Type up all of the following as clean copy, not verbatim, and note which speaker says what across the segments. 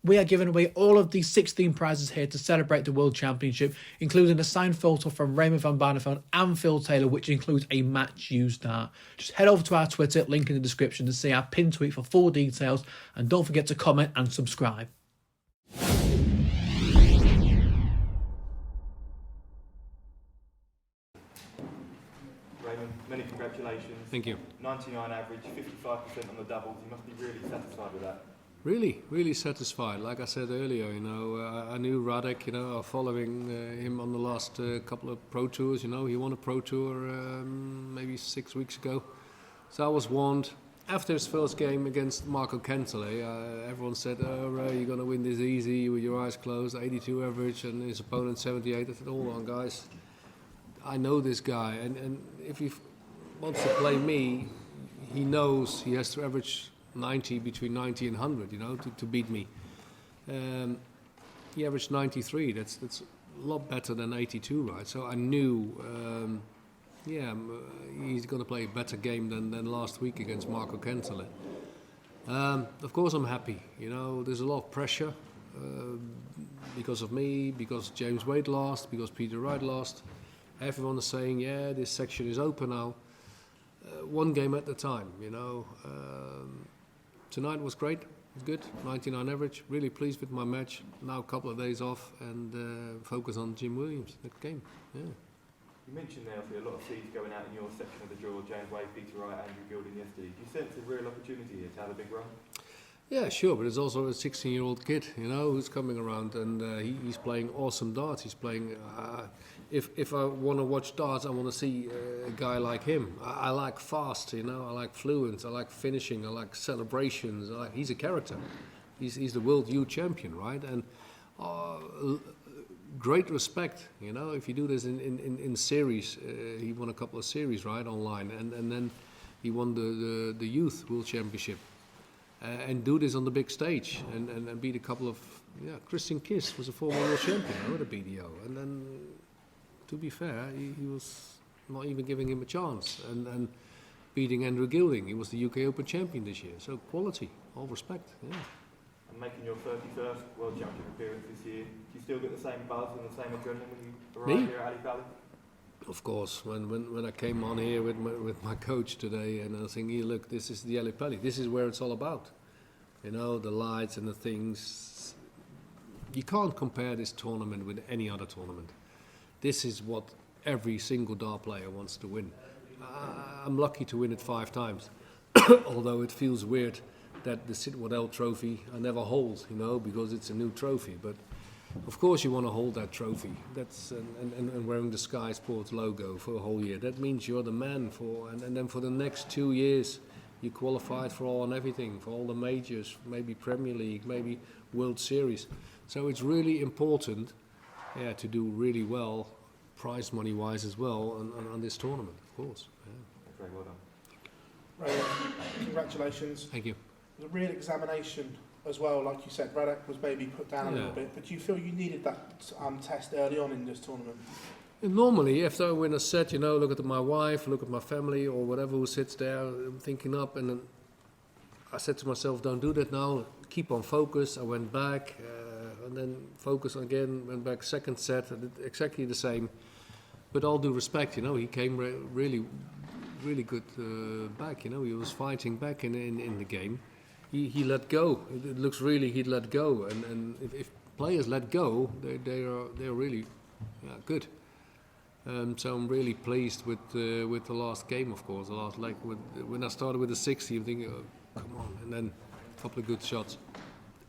Speaker 1: We are giving away all of these 16 prizes here to celebrate the World Championship, including a signed photo from Raymond van Barneveld and Phil Taylor, which includes a match used art. Just head over to our Twitter, link in the description, to see our pinned tweet for full details, and don't forget to comment and subscribe.
Speaker 2: Raymond, many congratulations.
Speaker 3: Thank you.
Speaker 2: 99 average, 55% on the doubles. You must be really satisfied with that.
Speaker 3: Really satisfied. Like I said earlier, I knew Radek, following him on the last couple of Pro Tours. He won a Pro Tour maybe 6 weeks ago. So I was warned. After his first game against Marco Kentele, everyone said, "Oh, Ray, you're going to win this easy with your eyes closed, 82 average, and his opponent 78. I said, hold on, guys. I know this guy, and if he wants to play me, he knows he has to average 90, between 90 and 100, to beat me. He averaged 93. That's a lot better than 82, right? So I knew, he's going to play a better game than last week against Marco Kentele. Of course, I'm happy. There's a lot of pressure because of me, because James Wade lost, because Peter Wright lost. Everyone is saying, yeah, this section is open now. One game at a time, Tonight was great, good, 99 average. Really pleased with my match. Now a couple of days off and focus on Jim Williams, that game. Yeah.
Speaker 2: You mentioned there a lot of seeds going out in your section of the draw, James Wade, Peter Wright, Andrew Gilding yesterday. Do you sense a real opportunity here to have a big run?
Speaker 3: Yeah, sure, but there's also a 16-year-old kid, who's coming around, and he's playing awesome darts. He's playing. If I want to watch darts, I want to see a guy like him. I like fast, I like fluent, I like finishing, I like celebrations. He's a character. He's the world youth champion, right? And great respect, If you do this in series, he won a couple of series, right, online, and then he won the youth world championship. And do this on the big stage and beat a couple of Christian Kiss was a former world champion with a BDO, and then to be fair he was not even giving him a chance, and beating Andrew Gilding. He was the UK Open champion this year, so quality, all respect.
Speaker 2: And making your 31st world champion appearance this year, do you still get the same buzz and the same adrenaline when you arrive here at Ali Pali? Of
Speaker 3: course, when I came on here with my coach today, and I was thinking, look, this is the Ali Pali. This is where it's all about. The lights and the things. You can't compare this tournament with any other tournament. This is what every single dart player wants to win. I'm lucky to win it 5 times, although it feels weird that the Sid Waddell trophy I never hold, because it's a new trophy. But of course you want to hold that trophy. That's and wearing the Sky Sports logo for a whole year. That means you're the man for, and then for the next 2 years you qualified for all and everything, for all the majors, maybe Premier League, maybe World Series. So it's really important, to do really well, prize money wise as well, on this tournament, of course. Yeah.
Speaker 2: Very well done.
Speaker 4: Ray, congratulations.
Speaker 3: Thank you.
Speaker 4: It was a real examination as well, like you said. Radek was maybe put down a little bit, but do you feel you needed that test early on in this tournament?
Speaker 3: Normally, after I win a set, look at my wife, look at my family, or whatever who sits there, I'm thinking up, and then I said to myself, don't do that now, keep on focus. I went back, and then focus again, went back second set, I did exactly the same. But all due respect, he came really good back, he was fighting back in the game. He let go. It looks really he'd let go, and if players let go, they're really good. So I'm really pleased with the last game, of course. The last leg, when I started with the 60, I'm thinking, oh, come on, and then a couple of good shots,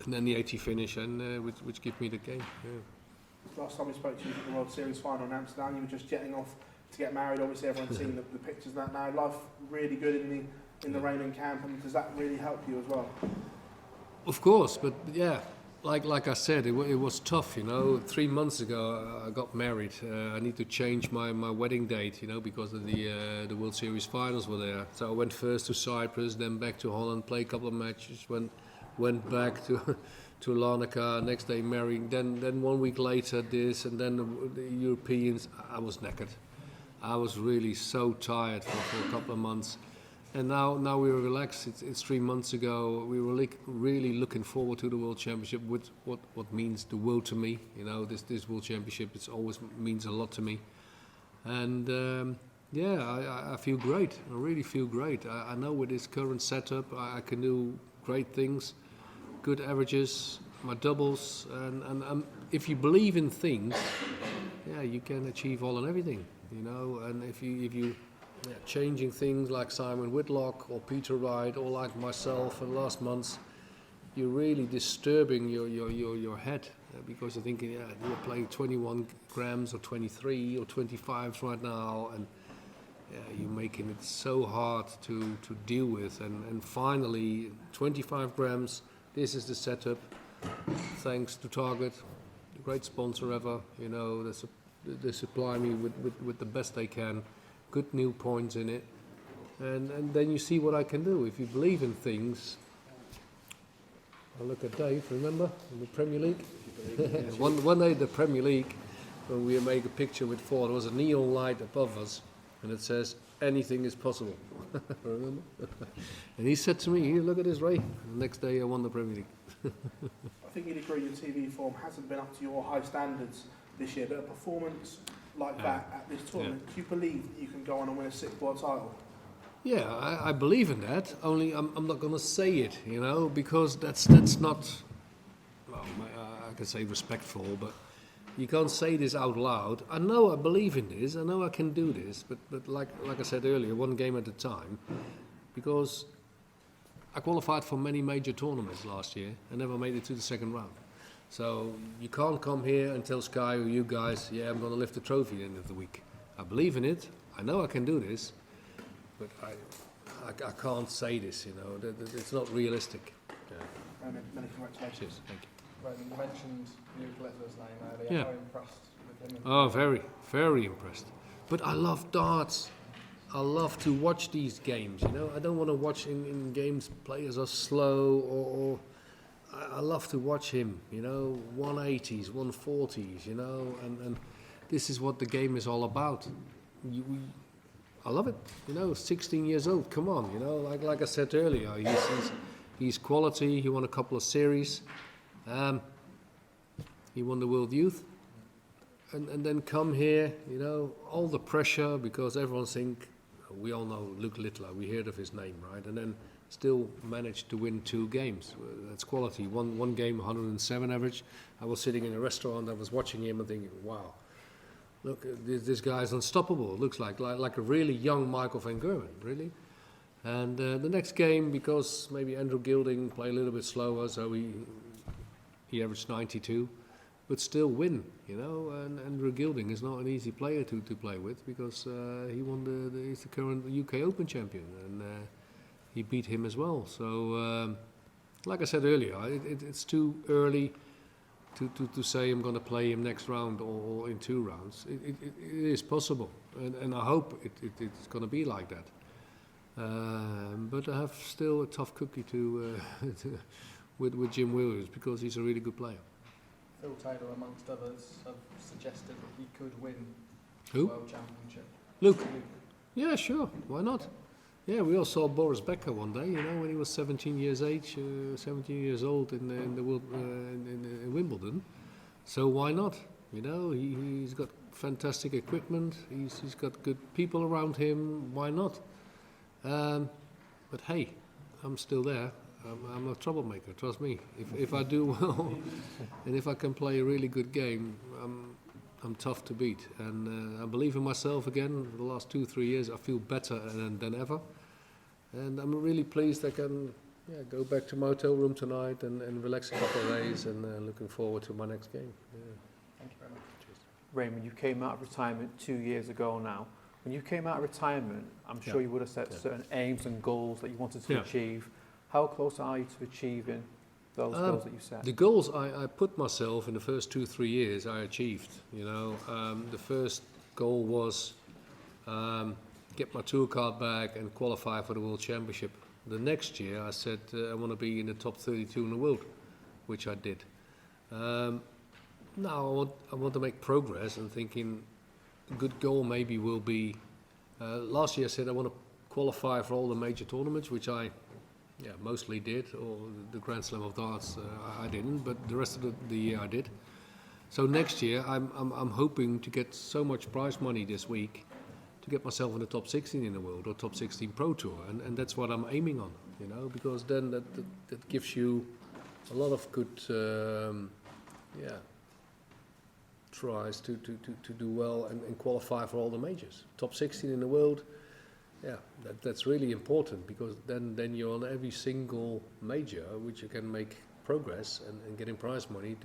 Speaker 3: and then the 80 finish, and which gave me the game. Yeah.
Speaker 4: Last time we spoke to you at the World Series final in Amsterdam, you were just jetting off to get married. Obviously, everyone's seen the pictures of that now. Life really good in the Raymond camp, and does that really help you as well?
Speaker 3: Of course, but yeah. Like I said, it was tough, 3 months ago I got married. I need to change my wedding date, because of the World Series finals were there. So I went first to Cyprus, then back to Holland, played a couple of matches, went back to Larnaca, next day marrying, then 1 week later this, and then the Europeans. I was knackered. I was really so tired for a couple of months. And now we were relaxed. It's 3 months ago. We were really looking forward to the World Championship, with what means the world to me. You know, this World Championship, it's always means a lot to me. And I feel great. I really feel great. I know with this current setup, I can do great things, good averages, my doubles, and if you believe in things, you can achieve all and everything. You know, and if you changing things like Simon Whitlock or Peter Wright or like myself in the last months, you're really disturbing your head because you're thinking, you're playing 21 grams or 23 or 25s right now, and you're making it so hard to deal with. And finally, 25 grams, this is the setup, thanks to Target, the great sponsor ever. You know, they supply me with the best they can. Good new points in it, and then you see what I can do. If you believe in things, I look at Dave, remember, in the Premier League? one day the Premier League, when we make a picture with four, there was a neon light above us, and it says, anything is possible. Remember? And he said to me, here, look at this, Ray. The next day I won the Premier League.
Speaker 4: I think you'd agree your TV form hasn't been up to your high standards this year, but a performance like that at this tournament, do you believe that you can go on and win a sixth world title?
Speaker 3: Yeah, I believe in that. Only I'm not going to say it, you know, because that's not. Well, I can say respectful, but you can't say this out loud. I know I believe in this. I know I can do this, but like I said earlier, one game at a time, because I qualified for many major tournaments last year and never made it to the second round. So you can't come here and tell Sky or you guys, I'm going to lift the trophy at the end of the week. I believe in it. I know I can do this, but I can't say this, you know. It's not realistic.
Speaker 4: Many congratulations.
Speaker 3: Cheers. Thank you.
Speaker 5: Right, you mentioned Euclid's name earlier.
Speaker 3: Yeah.
Speaker 5: How impressed with him?
Speaker 3: Oh, very, very impressed. But I love darts. I love to watch these games, you know. I don't want to watch in games players are slow or I love to watch him, you know, 180s, 140s, you know, and this is what the game is all about. I love it, you know, 16 years old, come on, you know, like I said earlier, he's quality, he won a couple of series, he won the World Youth, and then come here, you know, all the pressure, because everyone we all know Luke Littler, we heard of his name, right, and then still managed to win 2 games. That's quality. One game, 107 average. I was sitting in a restaurant, I was watching him and thinking, wow, look, this guy's unstoppable. It looks like a really young Michael van Gerwen, really. And the next game, because maybe Andrew Gilding played a little bit slower, so he averaged 92, but still win, you know. And Andrew Gilding is not an easy player to play with, because he's the current UK Open champion, and he beat him as well. So, like I said earlier, it's too early to say I'm going to play him next round or in 2 rounds. It is possible, and I hope it's going to be like that. But I have still a tough cookie with Jim Williams, because he's a really good player.
Speaker 5: Phil Taylor, amongst others, have suggested that he could win
Speaker 3: Who?
Speaker 5: the World Championship.
Speaker 3: Luke? Yeah, sure. Why not? Yeah, we all saw Boris Becker one day, you know, when he was 17 years old in Wimbledon. So why not? You know, he's got fantastic equipment. He's got good people around him. Why not? But hey, I'm still there. I'm a troublemaker. Trust me. If I do well, and if I can play a really good game, I'm tough to beat. And I believe in myself again. For the last 2-3 years, I feel better than ever. And I'm really pleased I can go back to my hotel room tonight and relax a couple of days, and looking forward to my next game. Yeah.
Speaker 5: Thank you very much.
Speaker 3: Cheers.
Speaker 2: Raymond, you came out of retirement 2 years ago now. When you came out of retirement, I'm sure you would have set certain aims and goals that you wanted to achieve. How close are you to achieving those goals that you set?
Speaker 3: The goals I put myself in the first 2-3 years, I achieved. You know, the first goal was get my tour card back and qualify for the World Championship. The next year, I said I want to be in the top 32 in the world, which I did. Now I want to make progress, and thinking a good goal maybe will be. Last year I said I want to qualify for all the major tournaments, which I mostly did, or the Grand Slam of Darts I didn't, but the rest of the year I did. So next year I'm hoping to get so much prize money this week to get myself in the top 16 in the world or top 16 Pro Tour, and that's what I'm aiming on, because then that gives you a lot of good tries to do well and qualify for all the majors. Top 16 in the world, that's really important, because then you're on every single major which you can make progress and getting prize money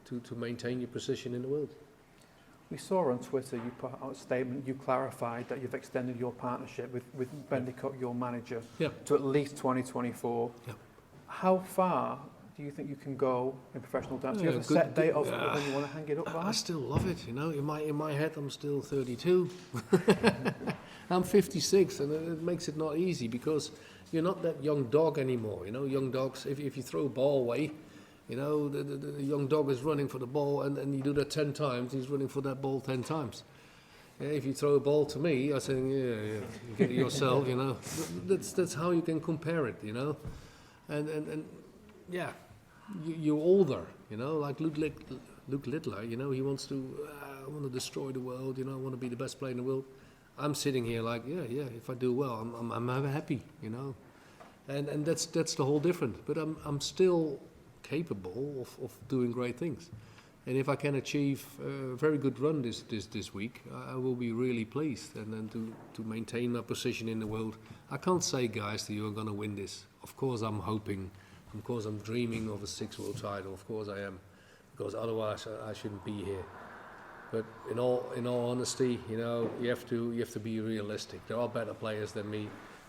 Speaker 3: to maintain your position in the world.
Speaker 2: We saw on Twitter you put out a statement, you clarified that you've extended your partnership with Bendicup, your manager, to at least 2024.
Speaker 3: Yeah.
Speaker 2: How far do you think you can go in professional dance? Do you have a set date of when you want to hang it up by?
Speaker 3: I still love it, in my head I'm still 32. I'm 56, and it makes it not easy, because you're not that young dog anymore. Young dogs, if you throw a ball away, the young dog is running for the ball, and you do that 10 times, he's running for that ball 10 times. If you throw a ball to me, I say, you get it yourself, That's how you can compare it, And you're older, like Luke Littler, he wants to, I want to destroy the world, I want to be the best player in the world. I'm sitting here like, if I do well, I'm happy, and that's the whole difference. But I'm still capable of doing great things, and if I can achieve a very good run this week, I will be really pleased. And then to maintain my position in the world, I can't say, guys, that you're going to win this. Of course, I'm hoping. Of course, I'm dreaming of a 6th world title. Of course, I am, because otherwise I shouldn't be here. But in all honesty, you have to be realistic. There are better players than me,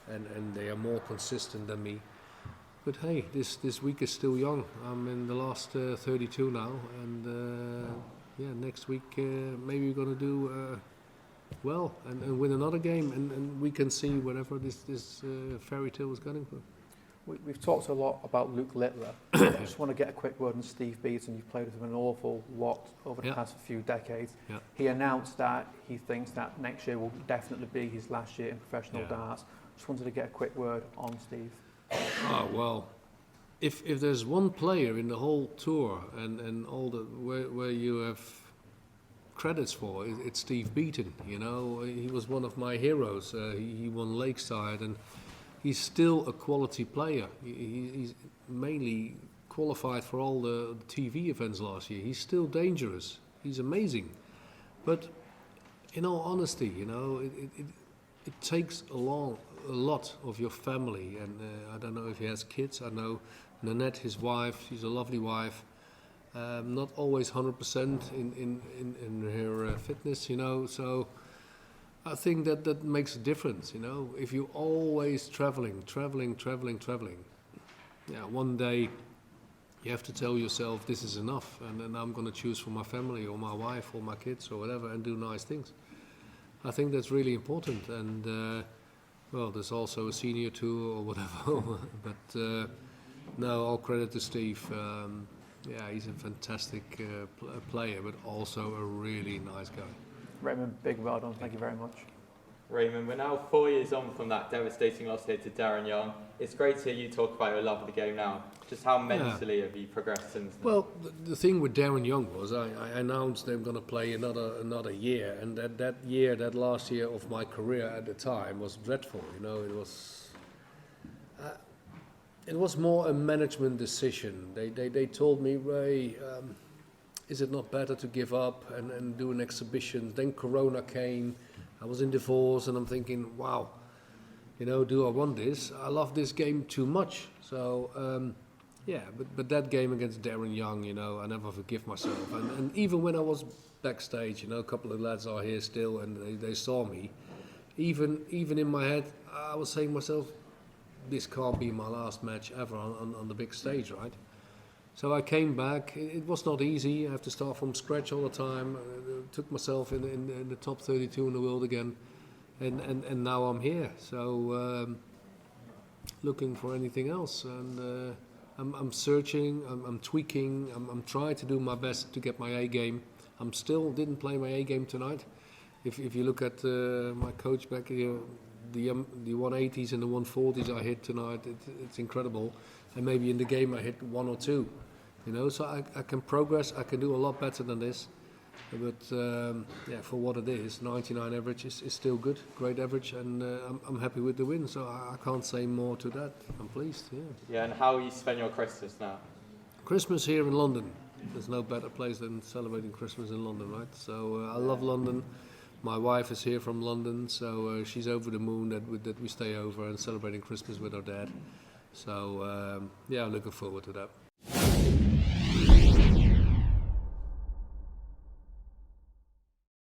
Speaker 3: and they are more consistent than me. But hey, this week is still young. I'm in the last 32 now, and next week maybe we're going to do well and win another game, and we can see whatever this fairy tale is going for.
Speaker 2: We've talked a lot about Luke Littler. I just want to get a quick word on Steve Beaton. You've played with him an awful lot over the past few decades. Yeah. He announced that he thinks that next year will definitely be his last year in professional darts. Just wanted to get a quick word on Steve.
Speaker 3: Oh, well, if there's one player in the whole tour and all the where you have credits for, it's Steve Beaton. He was one of my heroes. He won Lakeside, and he's still a quality player. He's mainly qualified for all the TV events last year. He's still dangerous. He's amazing. But in all honesty, it takes a lot of your family. And I don't know if he has kids. I know Nanette, his wife, she's a lovely wife. Not always 100% in her fitness, So I think that makes a difference, If you're always traveling, one day you have to tell yourself this is enough, and then I'm going to choose for my family or my wife or my kids or whatever and do nice things. I think that's really important, and there's also a senior tour or whatever, but no, all credit to Steve. He's a fantastic player, but also a really nice guy.
Speaker 2: Raymond, big well done. Thank you very much.
Speaker 6: Raymond, we're now 4 years on from that devastating loss here to Darren Young. It's great to hear you talk about your love of the game now. Just how mentally have you progressed since then?
Speaker 3: Well, the thing with Darren Young was I announced they're going to play another year, and that last year of my career at the time was dreadful. It was more a management decision. They told me, Ray, is it not better to give up and do an exhibition? Then Corona came. I was in divorce, and I'm thinking, wow, do I want this? I love this game too much. So, but that game against Darren Young, I never forgive myself. And even when I was backstage, a couple of lads are here still, and they saw me. Even in my head, I was saying to myself, this can't be my last match ever on the big stage, right? So I came back. It was not easy. I have to start from scratch all the time. Took myself in the top 32 in the world again, and now I'm here. So looking for anything else, and I'm searching. I'm tweaking. I'm trying to do my best to get my A game. I'm still didn't play my A game tonight. if you look at my coach back here, the 180s and the 140s I hit tonight, it's incredible. And maybe in the game I hit 1 or 2, you know. So I can progress. I can do a lot better than this. But for what it is, 99 average is still good, great average, and I'm happy with the win. So I can't say more to that. I'm pleased. Yeah.
Speaker 6: Yeah, and how you spend your Christmas now?
Speaker 3: Christmas here in London. There's no better place than celebrating Christmas in London, right? So I love London. My wife is here from London, so she's over the moon that we stay over and celebrating Christmas with our dad. So I'm looking forward to that.